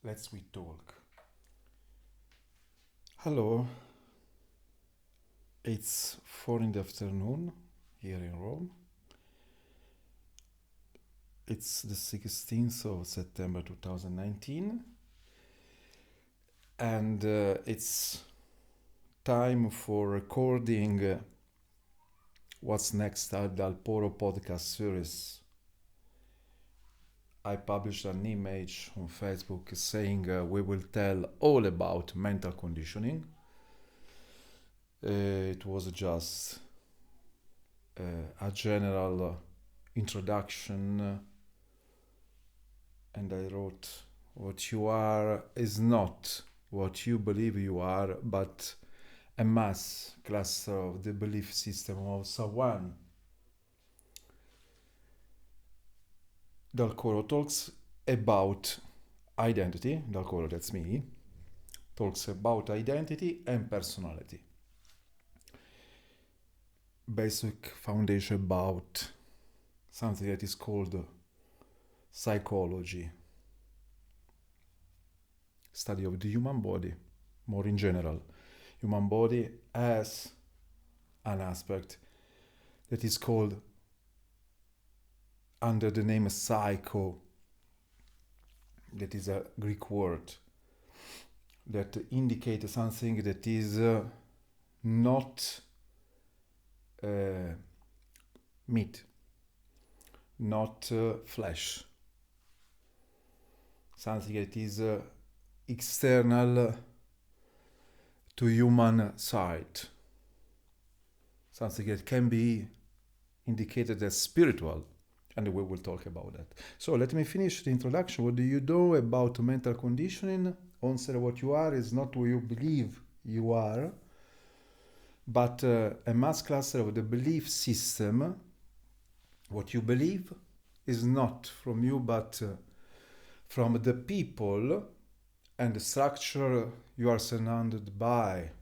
Let's we talk. Hello, it's 4 in the afternoon here in Rome. It's the 16th of September 2019 and it's time for recording what's next at Dal Coro Podcast series. I published an image on Facebook saying we will tell all about mental conditioning. It was just a general introduction, and I wrote, what you are is not what you believe you are, but a mass cluster of the belief system of someone. Dal Coro talks about identity. Dal Coro, that's me, talks about identity and personality. Basic foundation about something that is called psychology. Study of the human body, more in general. Human body has an aspect that is called under the name psycho, that is a Greek word that indicates something that is not meat, not flesh, something that is external to human sight, something that can be indicated as spiritual. And we will talk about that. So let me finish the introduction. What do you know about mental conditioning? Answer: what you are is not what you believe you are, but a mass cluster of the belief system. What you believe is not from you, but from the people and the structure you are surrounded by.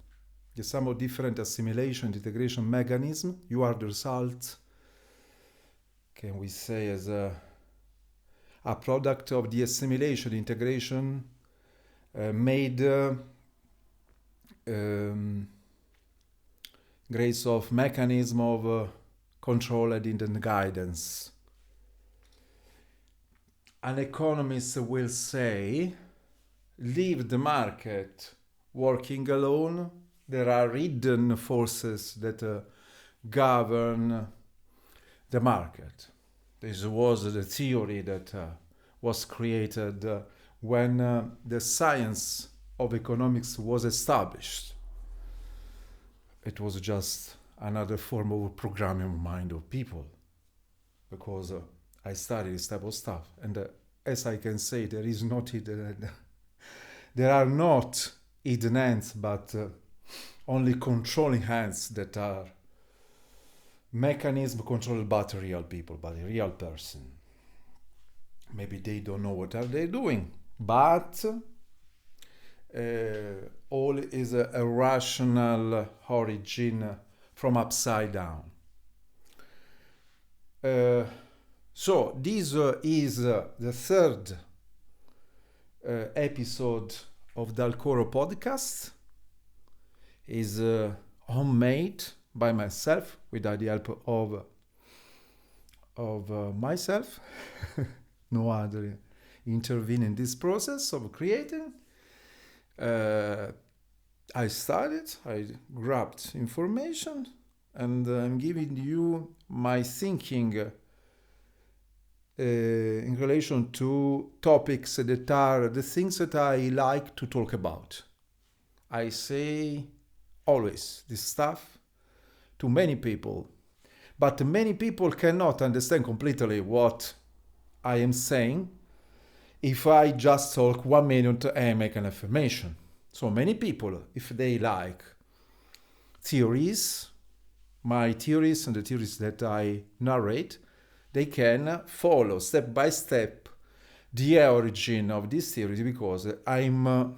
The sum of different assimilation, integration mechanism. You are the result, can we say, as a product of the assimilation, integration made grace of mechanism of control and guidance. An economist will say, leave the market working alone. There are hidden forces that govern the market. This was the theory that was created when the science of economics was established. It was just another form of programming mind of people, because I studied this type of stuff, and as I can say, there is not hidden, there are not hidden hands, but only controlling hands that are mechanism controlled by real people, by a real person. Maybe they don't know what are they doing, but all is a rational origin from upside down. So this is the third episode of Dal Coro Podcast. Is homemade by myself, without the help of myself. No other intervene in this process of creating. I studied, I grabbed information, and I'm giving you my thinking in relation to topics that are the things that I like to talk about. I say always this stuff to many people, but many people cannot understand completely what I am saying if I just talk 1 minute and make an affirmation. So many people, if they like theories, my theories and the theories that I narrate, they can follow step by step the origin of this theory, because I'm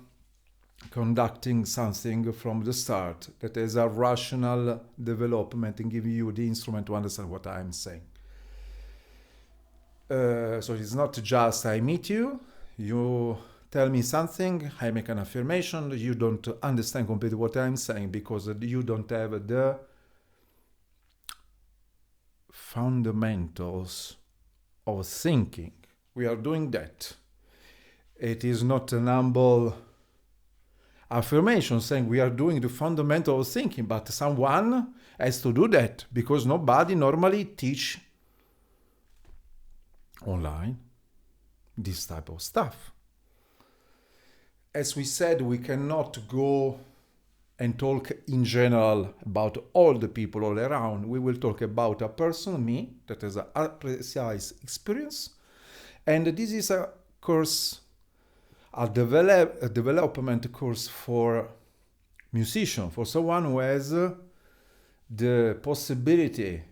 conducting something from the start that is a rational development and giving you the instrument to understand what I'm saying. So it's not just I meet you, you tell me something, I make an affirmation, you don't understand completely what I'm saying because you don't have the fundamentals of thinking. We are doing that. It is not an humble affirmation saying we are doing the fundamental of thinking, but someone has to do that because nobody normally teach online this type of stuff. As we said, we cannot go and talk in general about all the people all around. We will talk about a person, me, that has a precise experience. And this is a course, a development course for musician, for someone who has the possibility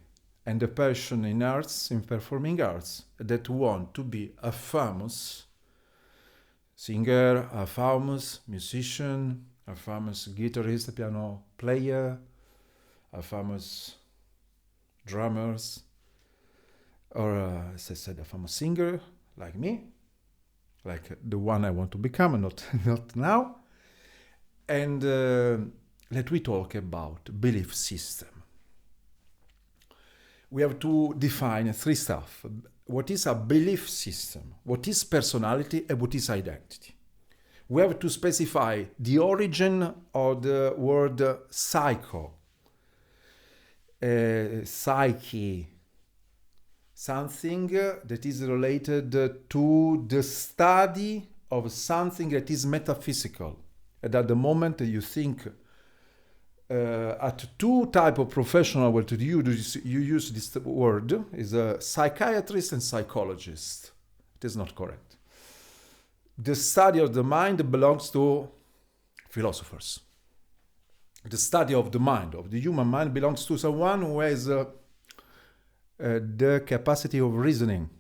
and the passion in arts, in performing arts, that want to be a famous singer, a famous musician, a famous guitarist, piano player, a famous drummers, or as I said, a famous singer like me, like the one I want to become, not now. And let we talk about belief system. We have to define three stuff. What is a belief system? What is personality? And what is identity? We have to specify the origin of the word psycho, psyche, something that is related to the study of something that is metaphysical. And at the moment you think at two type of professional where you use this word is a psychiatrist and psychologist. It is not correct. The study of the mind belongs to philosophers. The study of the mind, of the human mind, belongs to someone who has the capacity of reasoning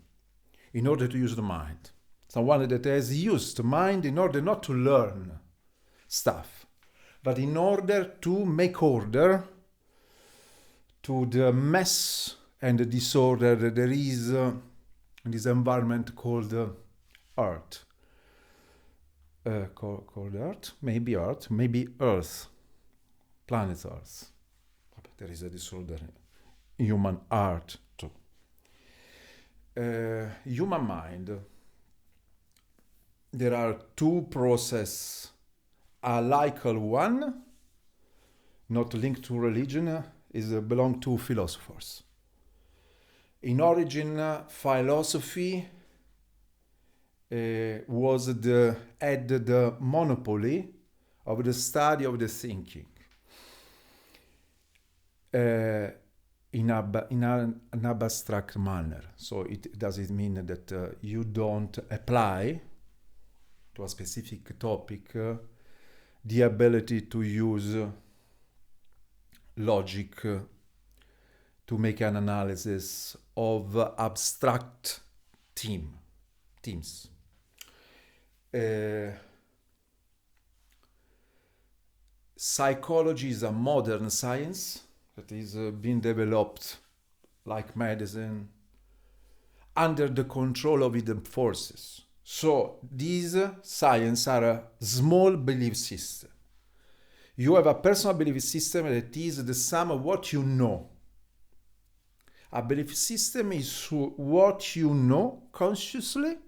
in order to use the mind. Someone that has used the mind in order not to learn stuff, but in order to make order to the mess and the disorder that there is in this environment called art. Called Earth, maybe Earth, planet Earth. But there is a disorder in human art too. Human mind. There are two processes. A laical one, not linked to religion, is belong to philosophers. In origin, philosophy had the monopoly of the study of the thinking in an abstract manner. So it doesn't mean that you don't apply to a specific topic the ability to use logic to make an analysis of abstract themes. Psychology is a modern science that is being developed like medicine under the control of hidden forces. So these science are a small belief system. You have a personal belief system that is the sum of what you know. A belief system is what you know consciously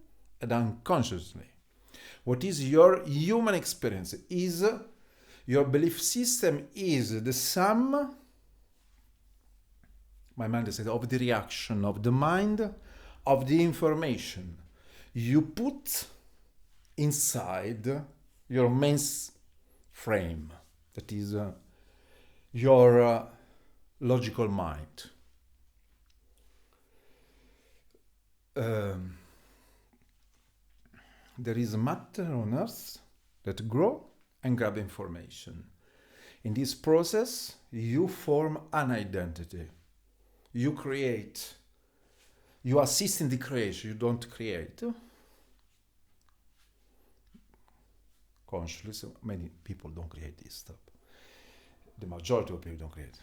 and unconsciously. What is your human experience? Is your belief system is the sum, my mind said, of the reaction of the mind, of the information you put inside your mainframe, that is your logical mind. There is matter on earth that grow and grab information. In this process, you form an identity. You create. You assist in the creation, you don't create. Consciously, so many people don't create this stuff. The majority of people don't create.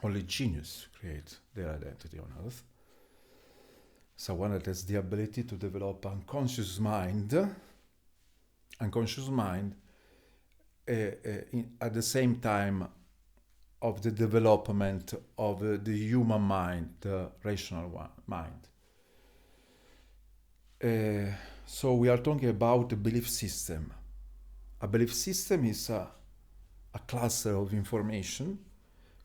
Only genius create their identity on earth. someone that has the ability to develop unconscious mind at the same time of the development of the human mind, the rational mind. So we are talking about a belief system. A belief system is a cluster of information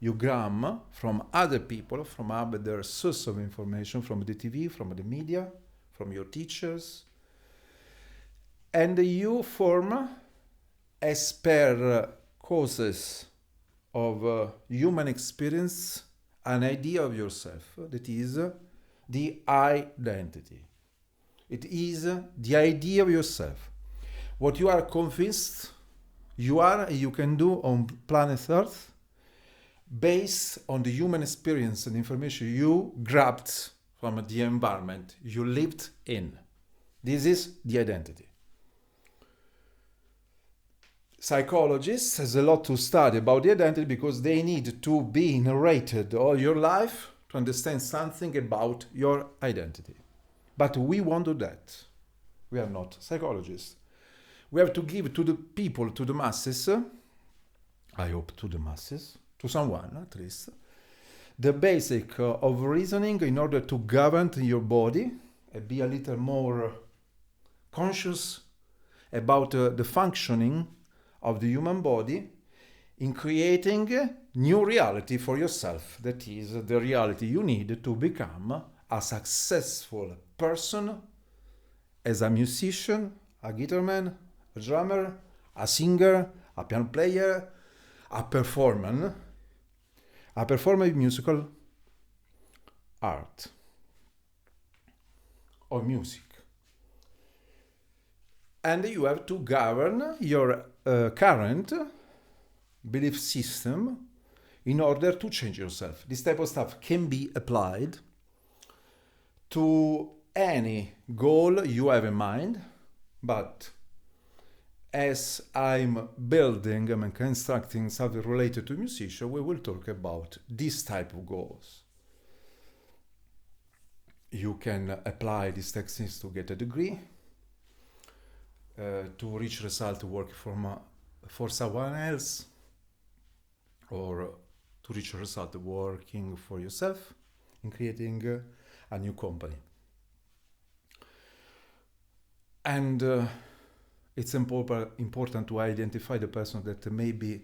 you gram from other people, from other source of information, from the TV, from the media, from your teachers, and you form, as per causes of human experience, an idea of yourself that is the identity. It is the idea of yourself. What you are convinced you are and you can do on planet Earth based on the human experience and information you grabbed from the environment you lived in. This is the identity. Psychologists has a lot to study about the identity because they need to be narrated all your life to understand something about your identity. But we won't do that. We are not psychologists. We have to give to the people, to the masses, I hope to the masses, to someone at least, the basic of reasoning in order to govern your body and be a little more conscious about the functioning of the human body in creating a new reality for yourself. That is the reality you need to become a successful person as a musician, a guitar man, a drummer, a singer, a piano player, a performer in musical art or music. And you have to govern your current belief system in order to change yourself. This type of stuff can be applied to any goal you have in mind, but as I'm constructing something related to musician, we will talk about this type of goals. You can apply these techniques to get a degree, to reach result work for someone else, or to reach a result working for yourself in creating a new company. And it's important to identify the person that maybe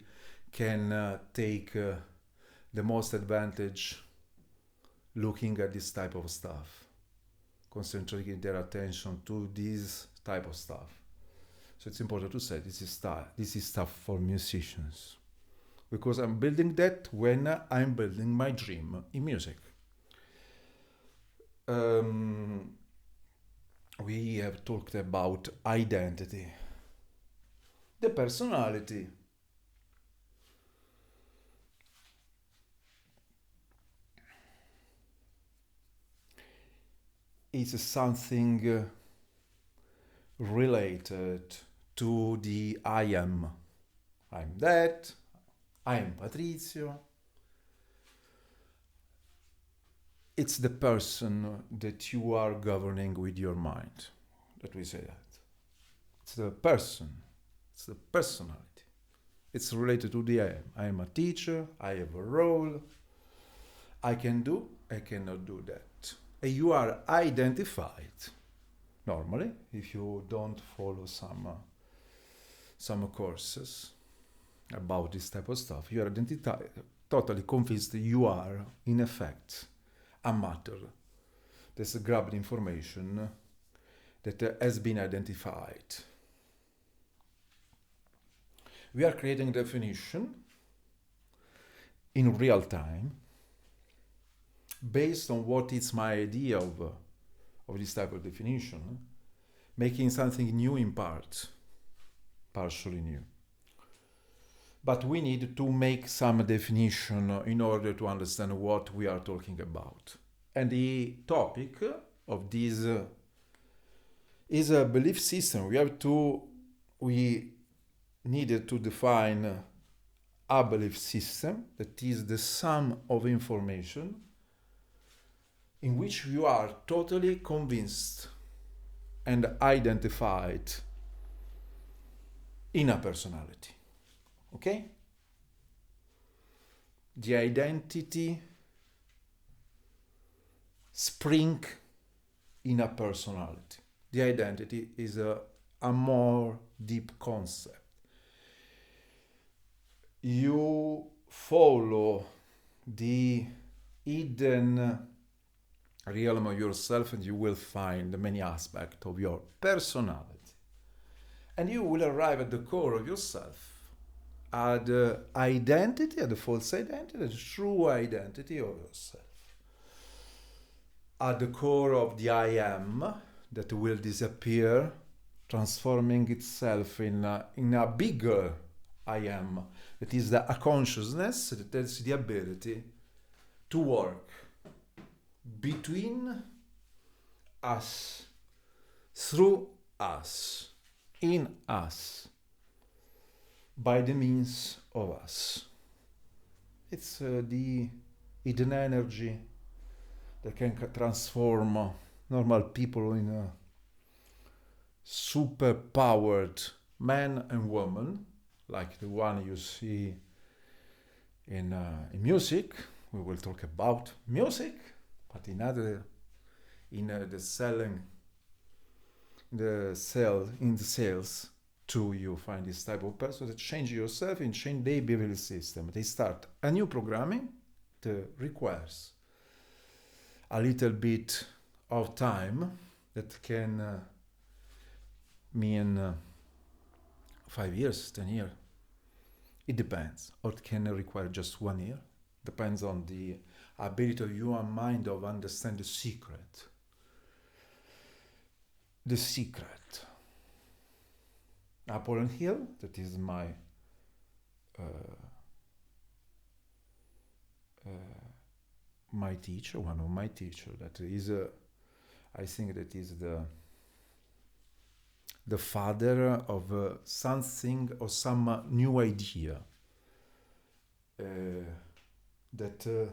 can take the most advantage looking at this type of stuff, concentrating their attention to this type of stuff. So it's important to say this is stuff for musicians, because I'm building that when I'm building my dream in music. We have talked about identity, the personality. Is something related to the I am. I'm that, I'm Patrizio. It's the person that you are governing with your mind. That we say that. It's the person. It's the personality. It's related to the I am. I am a teacher. I have a role. I can do. I cannot do that. And you are identified. Normally, if you don't follow some courses about this type of stuff, you are identified, totally convinced that you are, in effect, a matter that's grabbed information that has been identified. We are creating definition in real time based on what is my idea of this type of definition, making something new in part, partially new. But we need to make some definition in order to understand what we are talking about. And the topic of this is a belief system. We needed to define a belief system that is the sum of information in which you are totally convinced and identified in a personality. Okay? The identity spring in a personality. The identity is a more deep concept. You follow the hidden realm of yourself and you will find many aspects of your personality. And you will arrive at the core of yourself, at the identity, at the false identity, the true identity of yourself. At the core of the I am that will disappear, transforming itself in a bigger I am. That is a consciousness that has the ability to work between us, through us, in us, by the means of us. It's the hidden energy that can transform normal people in super powered man and woman, like the one you see in music. We will talk about music, but in the sales too, you find this type of person that change yourself and change their behavioral system. They start a new programming that requires a little bit of time that can mean 5 years, 10 years. It depends. Or it can require just 1 year. Depends on the ability of your mind of understand the secret. The secret. Napoleon Hill, that is my my teacher, one of my teachers, that is, I think that is the father of something or some new idea that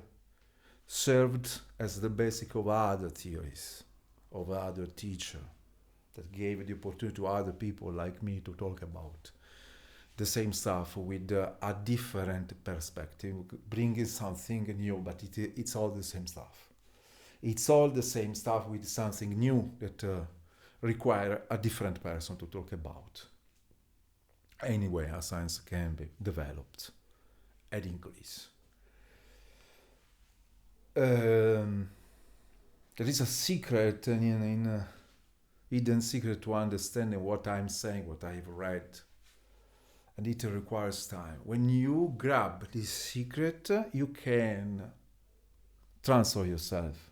served as the basic of other theories, of other teachers, that gave the opportunity to other people like me to talk about the same stuff with a different perspective, bringing something new, but it's all the same stuff. It's all the same stuff with something new that require a different person to talk about. Anyway, a science can be developed and increase. There is a secret, hidden secret to understanding what I'm saying, what I've read. And it requires time. When you grab this secret, you can transfer yourself.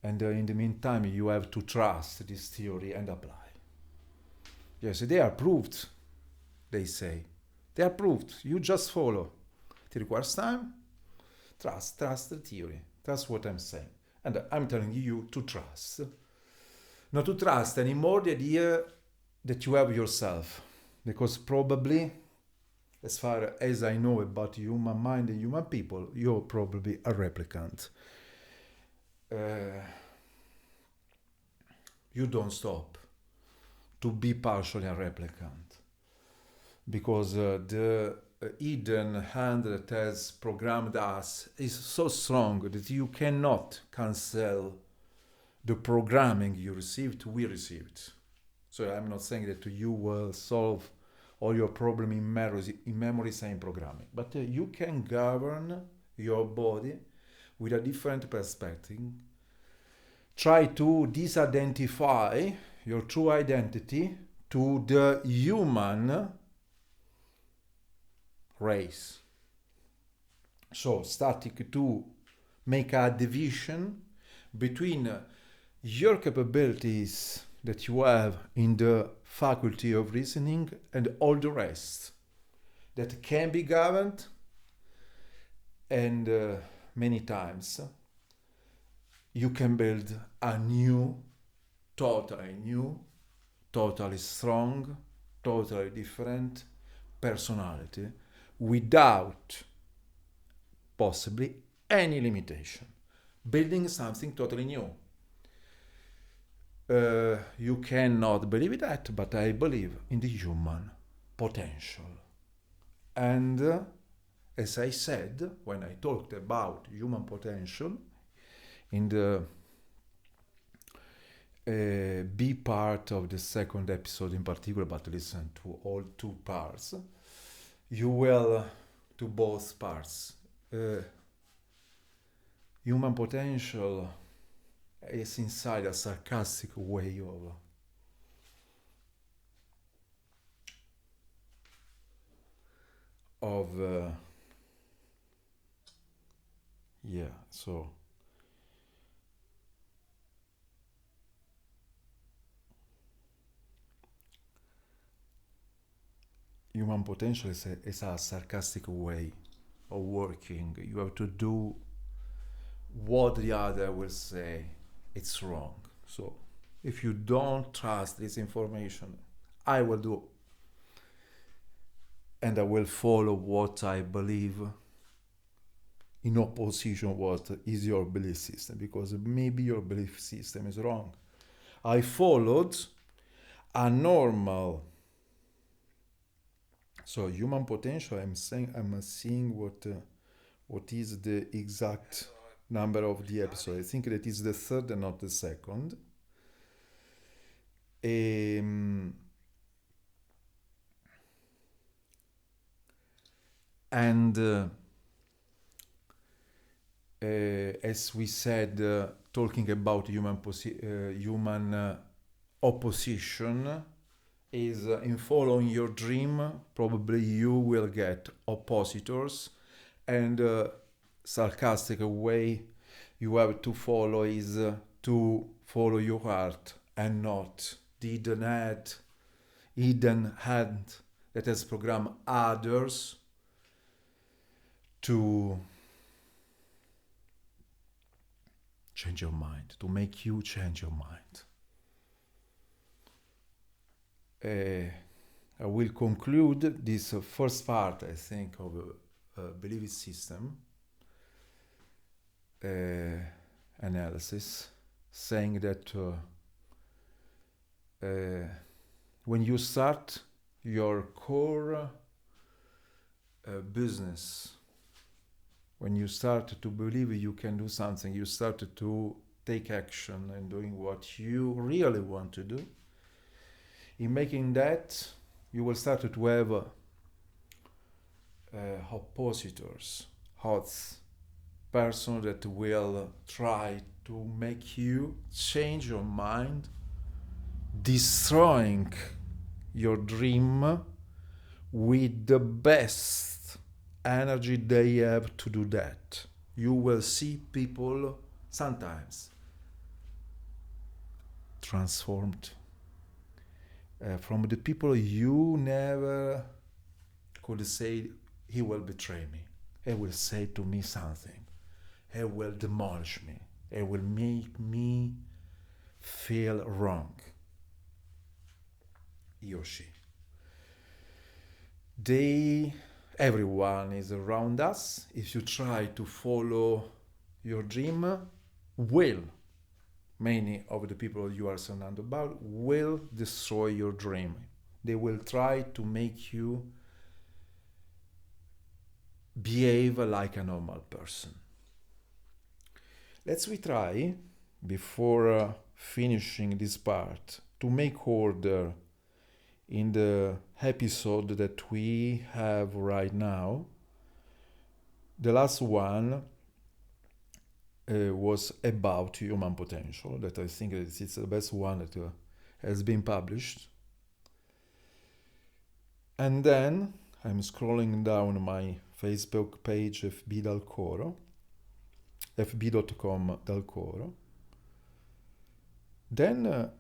And in the meantime, you have to trust this theory and apply. Yes, they are proved, they say. They are proved. You just follow. It requires time. Trust the theory. Trust what I'm saying. And I'm telling you to trust. Not to trust anymore the idea that you have yourself. Because probably, as far as I know about human mind and human people, you're probably a replicant. You don't stop to be partially a replicant. Because the hidden hand that has programmed us is so strong that you cannot cancel the programming you received, we received. So I'm not saying that you will solve all your problem in memory same programming, but you can govern your body with a different perspective. Try to disidentify your true identity to the human race. So starting to make a division between your capabilities that you have in the faculty of reasoning and all the rest that can be governed, and many times you can build a new, totally strong, totally different personality without possibly any limitation. building something totally new. You cannot believe that, but I believe in the human potential. And as I said, when I talked about human potential in the B part of the second episode in particular, but listen to all two parts, you will to both parts. Human potential is inside a sarcastic way of so human potential is a sarcastic way of working. You have to do what the other will say it's wrong. So if you don't trust this information, I will do, and I will follow what I believe in opposition what is your belief system, because maybe your belief system is wrong. I followed a normal, so human potential, I'm seeing what is the exact number of the episode. I think that is the third and not the second. And as we said, talking about human opposition is in following your dream, probably you will get oppositors, and sarcastic way you have to follow is to follow your heart and not the hidden hand that has programmed others to change your mind, to make you change your mind. I will conclude this first part, I think, of belief system analysis, saying that when you start your core business, when you start to believe you can do something, you start to take action and doing what you really want to do, in making that, you will start to have oppositors, hots, person that will try to make you change your mind, destroying your dream with the best energy they have to do that. You will see people sometimes transformed from the people you never could say, he will betray me, he will say to me something, he will demolish me, he will make me feel wrong, he or she. Everyone is around us. If you try to follow your dream, many of the people you are surrounded about will destroy your dream. They will try to make you behave like a normal person. Let's try, before finishing this part, to make order in the episode that we have right now. The last one was about human potential, that I think it's the best one that has been published. And then I'm scrolling down my Facebook page, FB Dal Coro, fb.com Dal Coro. Then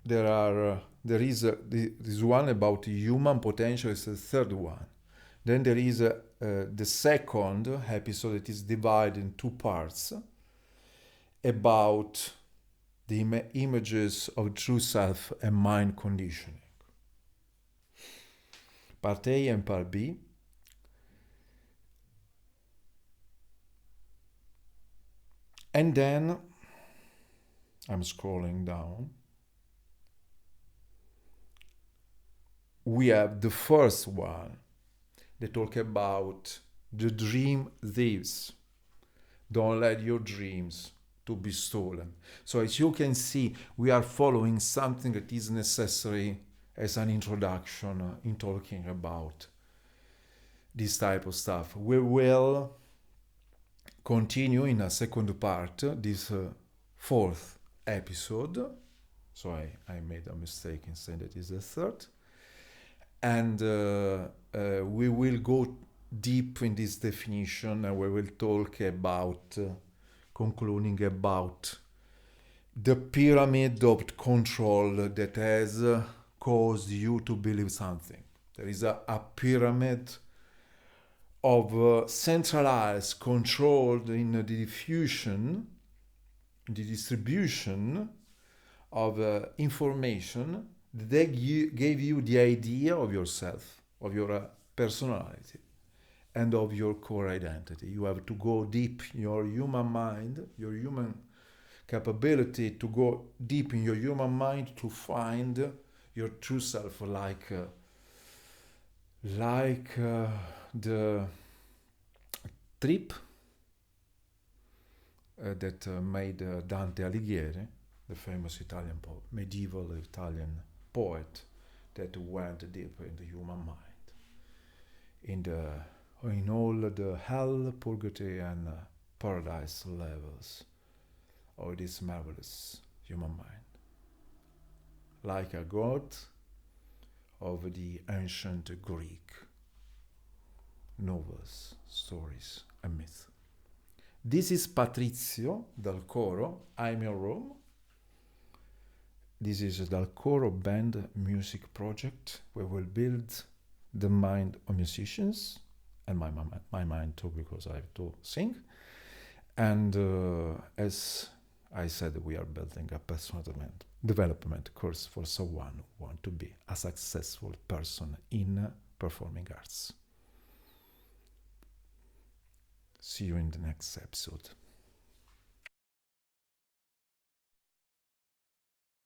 there is this one about human potential, is the third one. Then there is the second episode that is divided in two parts about the images of true self and mind conditioning. Part A and Part B. And then I'm scrolling down. We have the first one. They talk about the dream thieves. Don't let your dreams to be stolen. So as you can see, we are following something that is necessary as an introduction in talking about this type of stuff. We will continue in a second part, this fourth episode. So I made a mistake in saying that is the third. And we will go deep in this definition, and we will talk about, concluding about the pyramid of control that has caused you to believe something. There is a pyramid of centralized, controlled in the diffusion, the distribution of information that gave you the idea of yourself, of your personality, and of your core identity. You have to go deep in your human mind, your human capability to go deep in your human mind to find your true self, like the trip that made Dante Alighieri, the famous Italian poet, medieval Italian poet, that went deep in the human mind, in all the hell, purgatory, and paradise levels of this marvelous human mind, like a god of the ancient Greek novels, stories, and myths. This is Patrizio Dal Coro. I'm your room. This is a Dal Coro Band music project where we'll build the mind of musicians and my mind too, because I have to sing. And as I said, we are building a personal development course for someone who wants to be a successful person in performing arts. See you in the next episode.